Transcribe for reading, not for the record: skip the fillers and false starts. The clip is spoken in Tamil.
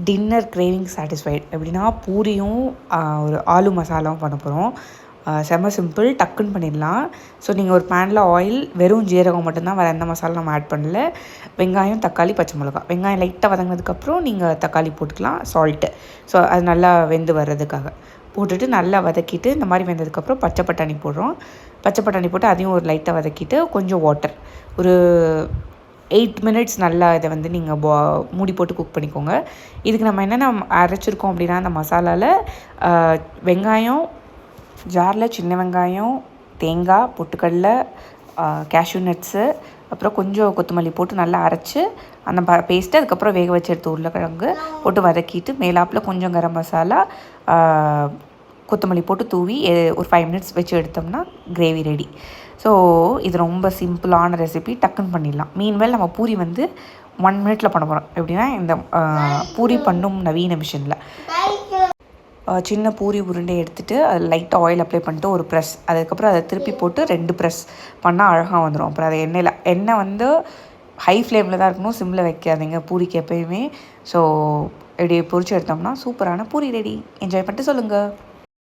Dinner craving satisfied. எப்படின்னா பூரியும் ஒரு ஆலு மசாலாவும் பண்ண போகிறோம். செம்ம சிம்பிள், டக்குன்னு பண்ணிடலாம். ஸோ நீங்கள் ஒரு பேனில் ஆயில், வெறும் ஜீரகம் மட்டும்தான், வேறு எந்த மசாலா நம்ம ஆட் பண்ணல. வெங்காயம், தக்காளி, பச்சை மிளகா. வெங்காயம் லைட்டாக வதங்கினதுக்கப்புறம் நீங்கள் தக்காளி போட்டுக்கலாம், சால்ட்டு. ஸோ அது நல்லா வெந்து வர்றதுக்காக போட்டுட்டு நல்லா வதக்கிட்டு, இந்த மாதிரி வெந்ததுக்கப்புறம் பச்சை பட்டாணி போடுறோம். பச்சை பட்டாணி போட்டு அதையும் ஒரு லைட்டாக வதக்கிட்டு கொஞ்சம் வாட்டர், ஒரு 8 மினிட்ஸ் நல்லா இதை வந்து நீங்கள் மூடி போட்டு குக் பண்ணிக்கோங்க. இதுக்கு நம்ம என்னென்ன அரைச்சிருக்கோம் அப்படின்னா, அந்த மசாலாவில் வெங்காயம், ஜாரில் சின்ன வெங்காயம், தேங்காய், பொட்டுக்கடலை, கேஷ்யூ நட்ஸு, அப்புறம் கொஞ்சம் கொத்தமல்லி போட்டு நல்லா அரைச்சி அந்த பேஸ்ட்டு, அதுக்கப்புறம் வேக வச்சு எடுத்து உருளைக்கிழங்கு போட்டு வதக்கிட்டு, மேலாப்பில் கொஞ்சம் கரம் மசாலா, கொத்தமல்லி போட்டு தூவி ஒரு 5 மினிட்ஸ் வச்சு எடுத்தோம்னா கிரேவி ரெடி. ஸோ இது ரொம்ப சிம்பிளான ரெசிபி, டக்குன்னு பண்ணிடலாம். மீன்வேல் நம்ம பூரி வந்து 1 மினிட்டில் பண்ண போகிறோம். எப்படின்னா இந்த பூரி பண்ணும் நவீன மிஷினில் சின்ன பூரி உருண்டை எடுத்துகிட்டு அதில் லைட்டாக ஆயில் அப்ளை பண்ணிட்டு ஒரு ப்ரெஸ், அதுக்கப்புறம் அதை திருப்பி போட்டு 2 ப்ரெஸ் பண்ணால் அழகாக வந்துடும். அப்புறம் அதை எண்ணெய் வந்து ஹை ஃப்ளேமில் தான் இருக்கணும், சிம்மில் வைக்காதீங்க பூரிக்கு எப்போயுமே. ஸோ இப்படி பொரிச்சு எடுத்தோம்னா சூப்பரான பூரி ரெடி. என்ஜாய் பண்ணிட்டு சொல்லுங்கள்.